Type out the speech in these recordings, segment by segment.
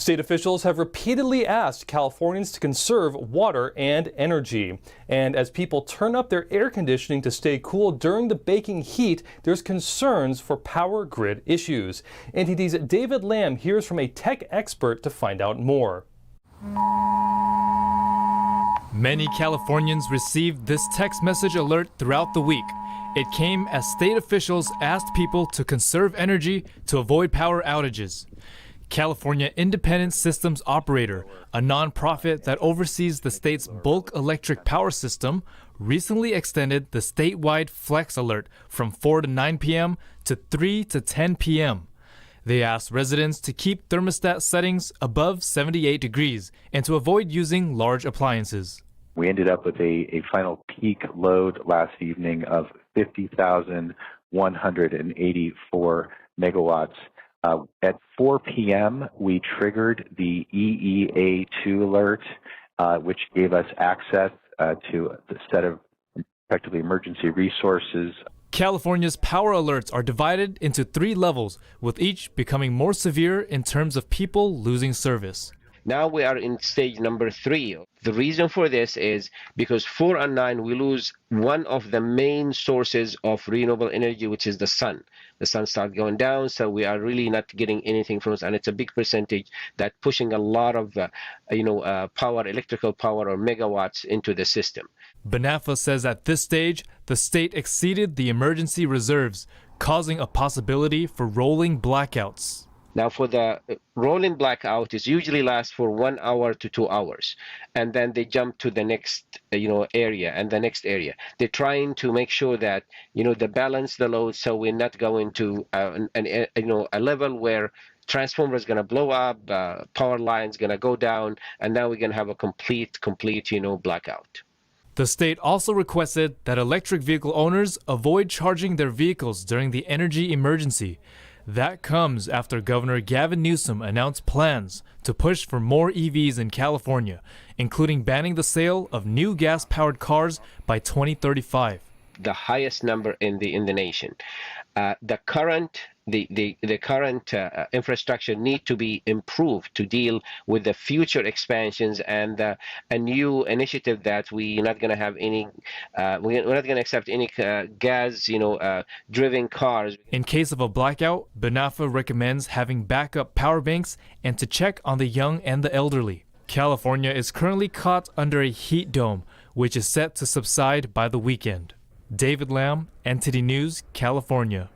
State officials have repeatedly asked Californians to conserve water and energy. And as people turn up their air conditioning to stay cool during the baking heat, there's concerns for power grid issues. NTD's David Lamb hears from a tech expert to find out more. Many Californians received this text message alert throughout the week. It came as state officials asked people to conserve energy to avoid power outages. California Independent Systems Operator, a nonprofit that oversees the state's bulk electric power system, recently extended the statewide flex alert from 4 to 9 p.m. to 3 to 10 p.m. They asked residents to keep thermostat settings above 78 degrees and to avoid using large appliances. We ended up with a final peak load last evening of 50,184 megawatts. At 4 p.m., we triggered the EEA2 alert, which gave us access to the set of effectively emergency resources. California's power alerts are divided into 3 levels, with each becoming more severe in terms of people losing service. Now we are in stage number 3. The reason for this is because 4 and 9, we lose one of the main sources of renewable energy, which is the sun. The sun starts going down, so we are really not getting anything from it, and it's a big percentage that pushing a lot of power, electrical power or megawatts into the system. BNAFA says at this stage, the state exceeded the emergency reserves, causing a possibility for rolling blackouts. Now, for the rolling blackout, it usually lasts for 1 hour to 2 hours, and then they jump to the next, area and the next area. They're trying to make sure that they balance the load, so we're not going to a level where transformer is going to blow up, power lines going to go down, and now we're going to have a complete blackout. The state also requested that electric vehicle owners avoid charging their vehicles during the energy emergency. That comes after Governor Gavin Newsom announced plans to push for more EVs in California, including banning the sale of new gas-powered cars by 2035. The highest number in the nation. The current infrastructure need to be improved to deal with the future expansions and a new initiative that we're not going to have any. We're not going to accept any gas, driven cars. In case of a blackout, BNAFA recommends having backup power banks and to check on the young and the elderly. California is currently caught under a heat dome, which is set to subside by the weekend. David Lamb, NTD News, California.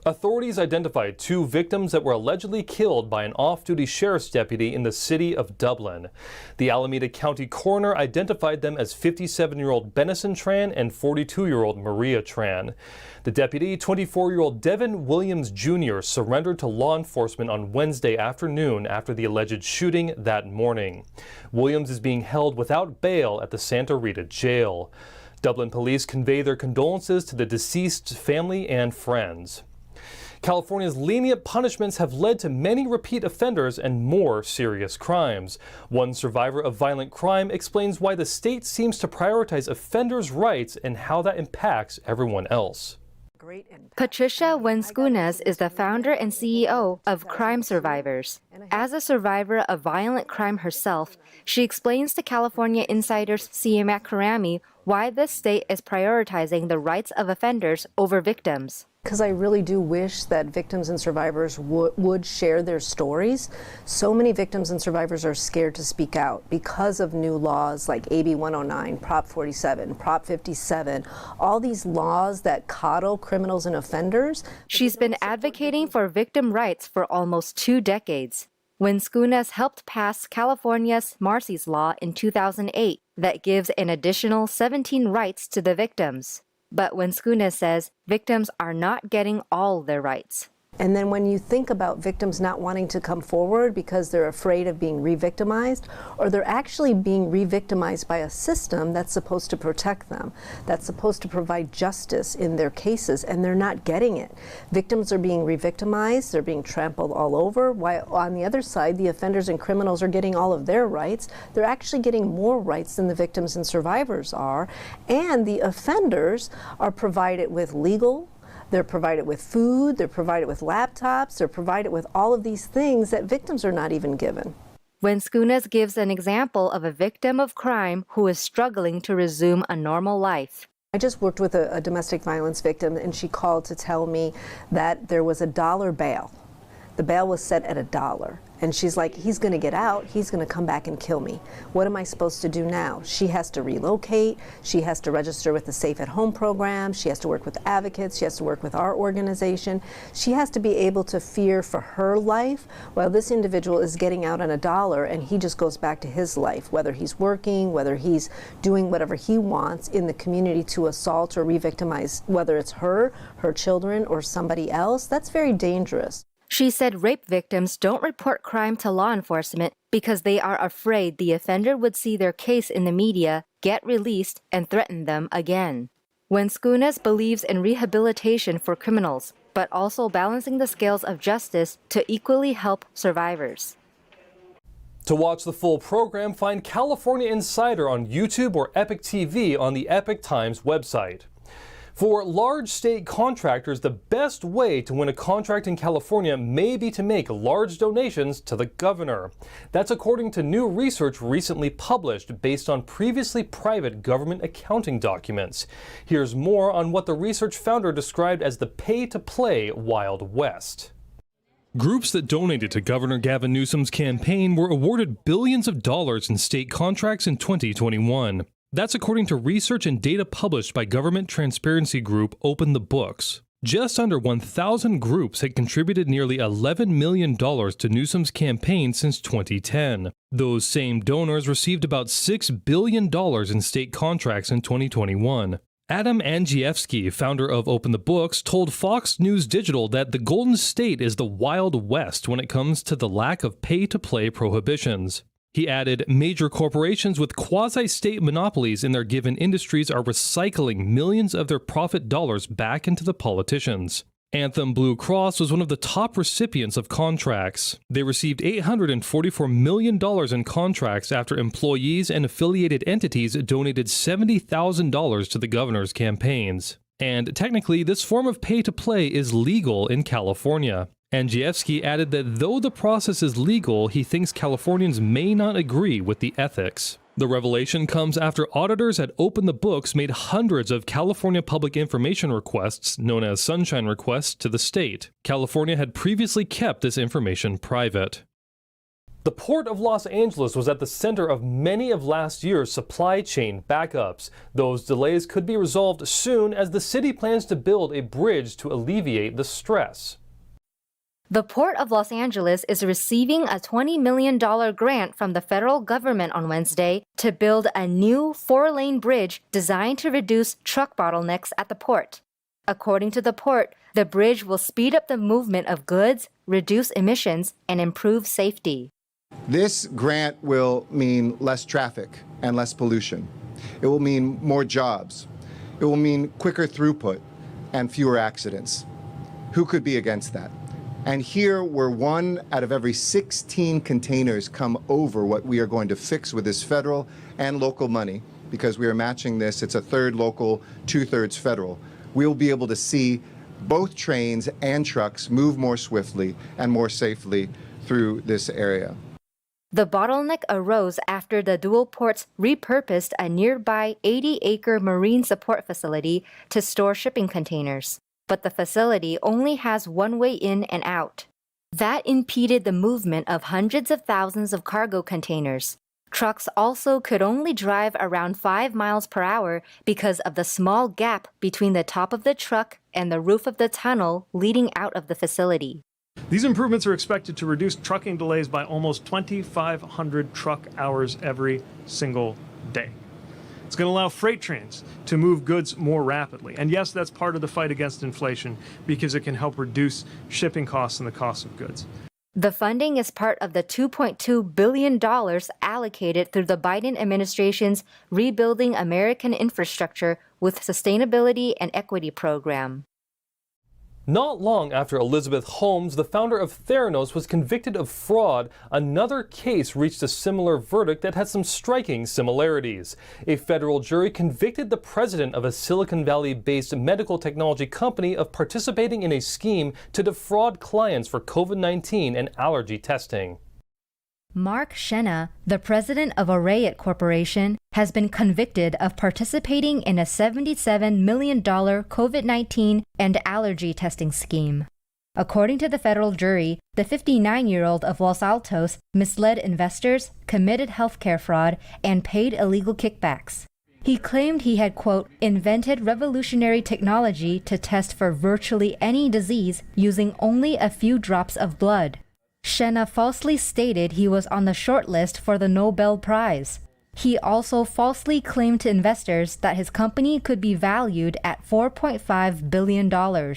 Authorities identified 2 victims that were allegedly killed by an off-duty sheriff's deputy in the city of Dublin. The Alameda County coroner identified them as 57-year-old Benison Tran and 42-year-old Maria Tran. The deputy, 24-year-old Devin Williams Jr., surrendered to law enforcement on Wednesday afternoon after the alleged shooting that morning. Williams is being held without bail at the Santa Rita jail. Dublin police convey their condolences to the deceased family and friends. California's lenient punishments have led to many repeat offenders and more serious crimes. One survivor of violent crime explains why the state seems to prioritize offenders' rights and how that impacts everyone else. Patricia Wenskunas is the founder and CEO of Crime Survivors. As a survivor of violent crime herself, she explains to California Insider's Siamak Karami why the state is prioritizing the rights of offenders over victims. Because I really do wish that victims and survivors would share their stories. So many victims and survivors are scared to speak out because of new laws like AB 109, Prop 47, Prop 57, all these laws that coddle criminals and offenders. She's been advocating for victim rights for almost 2 decades. Wenskunas helped pass California's Marsy's Law in 2008 that gives an additional 17 rights to the victims. But Wenskunas says victims are not getting all their rights. And then when you think about victims not wanting to come forward because they're afraid of being re-victimized, or they're actually being re-victimized by a system that's supposed to protect them, that's supposed to provide justice in their cases, and they're not getting it. Victims are being re-victimized, they're being trampled all over, while on the other side, the offenders and criminals are getting all of their rights. They're actually getting more rights than the victims and survivors are, and the offenders are provided with legal They're provided with food, they're provided with laptops, they're provided with all of these things that victims are not even given. When Skunas gives an example of a victim of crime who is struggling to resume a normal life. I just worked with a domestic violence victim, and she called to tell me that there was $1 bail. The bail was set at $1. And she's like, he's going to get out, he's going to come back and kill me. What am I supposed to do now? She has to relocate, she has to register with the Safe at Home program, she has to work with advocates, she has to work with our organization. She has to be able to fear for her life while this individual is getting out on $1 and he just goes back to his life, whether he's working, whether he's doing whatever he wants in the community to assault or re-victimize, whether it's her, her children, or somebody else. That's very dangerous. She said rape victims don't report crime to law enforcement because they are afraid the offender would see their case in the media, get released, and threaten them again. When Skunas believes in rehabilitation for criminals, but also balancing the scales of justice to equally help survivors. To watch the full program, find California Insider on YouTube or Epic TV on the Epic Times website. For large state contractors, the best way to win a contract in California may be to make large donations to the governor. That's according to new research recently published based on previously private government accounting documents. Here's more on what the research founder described as the pay-to-play Wild West. Groups that donated to Governor Gavin Newsom's campaign were awarded billions of dollars in state contracts in 2021. That's according to research and data published by government transparency group Open the Books. Just under 1,000 groups had contributed nearly $11 million to Newsom's campaign since 2010. Those same donors received about $6 billion in state contracts in 2021. Adam Andrzejewski, founder of Open the Books, told Fox News Digital that the Golden State is the Wild West when it comes to the lack of pay-to-play prohibitions. He added, major corporations with quasi-state monopolies in their given industries are recycling millions of their profit dollars back into the politicians. Anthem Blue Cross was one of the top recipients of contracts. They received $844 million in contracts after employees and affiliated entities donated $70,000 to the governor's campaigns. And technically, this form of pay-to-play is legal in California. Andrzejewski added that though the process is legal, he thinks Californians may not agree with the ethics. The revelation comes after auditors at Open the Books made hundreds of California public information requests, known as sunshine requests, to the state. California had previously kept this information private. The Port of Los Angeles was at the center of many of last year's supply chain backups. Those delays could be resolved soon as the city plans to build a bridge to alleviate the stress. The Port of Los Angeles is receiving a $20 million grant from the federal government on Wednesday to build a new 4-lane bridge designed to reduce truck bottlenecks at the port. According to the port, the bridge will speed up the movement of goods, reduce emissions, and improve safety. This grant will mean less traffic and less pollution. It will mean more jobs. It will mean quicker throughput and fewer accidents. Who could be against that? And here, where 1 out of every 16 containers come over what we are going to fix with this federal and local money, because we are matching this, it's a third local, 2/3 federal, we'll be able to see both trains and trucks move more swiftly and more safely through this area. The bottleneck arose after the dual ports repurposed a nearby 80-acre marine support facility to store shipping containers. But the facility only has one way in and out. That impeded the movement of hundreds of thousands of cargo containers. Trucks also could only drive around 5 miles per hour because of the small gap between the top of the truck and the roof of the tunnel leading out of the facility. These improvements are expected to reduce trucking delays by almost 2,500 truck hours every single day. It's going to allow freight trains to move goods more rapidly. And yes, that's part of the fight against inflation because it can help reduce shipping costs and the cost of goods. The funding is part of the $2.2 billion allocated through the Biden administration's Rebuilding American Infrastructure with Sustainability and Equity program. Not long after Elizabeth Holmes, the founder of Theranos, was convicted of fraud, another case reached a similar verdict that had some striking similarities. A federal jury convicted the president of a Silicon Valley-based medical technology company of participating in a scheme to defraud clients for COVID-19 and allergy testing. Mark Shenna, the president of Arrayit Corporation, has been convicted of participating in a $77 million COVID-19 and allergy testing scheme. According to the federal jury, the 59-year-old of Los Altos misled investors, committed healthcare fraud, and paid illegal kickbacks. He claimed he had, quote, invented revolutionary technology to test for virtually any disease using only a few drops of blood. Shenna falsely stated he was on the shortlist for the Nobel Prize. He also falsely claimed to investors that his company could be valued at $4.5 billion.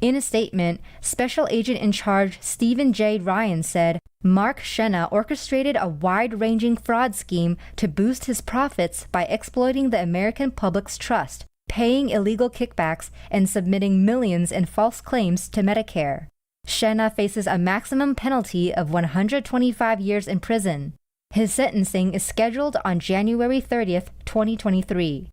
In a statement, Special Agent in Charge Stephen J. Ryan said, Mark Shenna orchestrated a wide-ranging fraud scheme to boost his profits by exploiting the American public's trust, paying illegal kickbacks, and submitting millions in false claims to Medicare. Shenna faces a maximum penalty of 125 years in prison. His sentencing is scheduled on January 30th, 2023.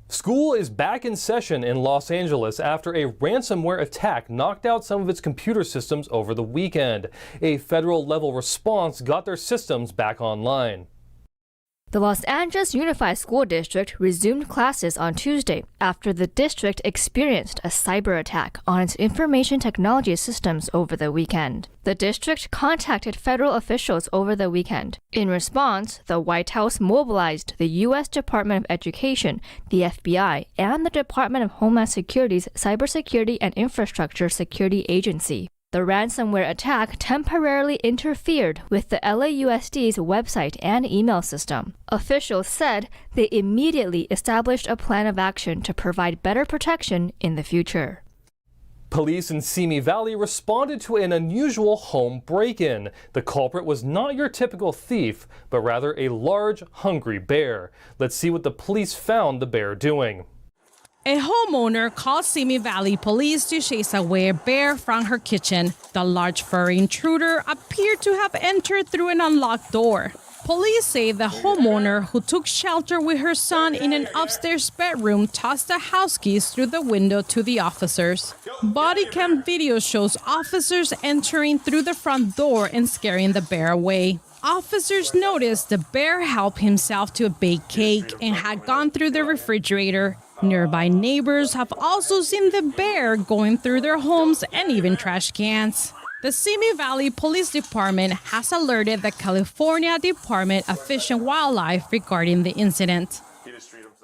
School is back in session in Los Angeles after a ransomware attack knocked out some of its computer systems over the weekend. A federal-level response got their systems back online. The Los Angeles Unified School District resumed classes on Tuesday after the district experienced a cyber attack on its information technology systems over the weekend. The district contacted federal officials over the weekend. In response, the White House mobilized the U.S. Department of Education, the FBI, and the Department of Homeland Security's Cybersecurity and Infrastructure Security Agency. The ransomware attack temporarily interfered with the LAUSD's website and email system. Officials said they immediately established a plan of action to provide better protection in the future. Police in Simi Valley responded to an unusual home break-in. The culprit was not your typical thief, but rather a large, hungry bear. Let's see what the police found the bear doing. A homeowner called Simi Valley police to chase away a bear from her kitchen. The large furry intruder appeared to have entered through an unlocked door. Police say the homeowner, who took shelter with her son in an upstairs bedroom, tossed the house keys through the window to the officers. Body cam video shows officers entering through the front door and scaring the bear away. Officers noticed the bear helped himself to a baked cake and had gone through the refrigerator. Nearby neighbors have also seen the bear going through their homes and even trash cans. The Simi Valley Police Department has alerted the California Department of Fish and Wildlife regarding the incident.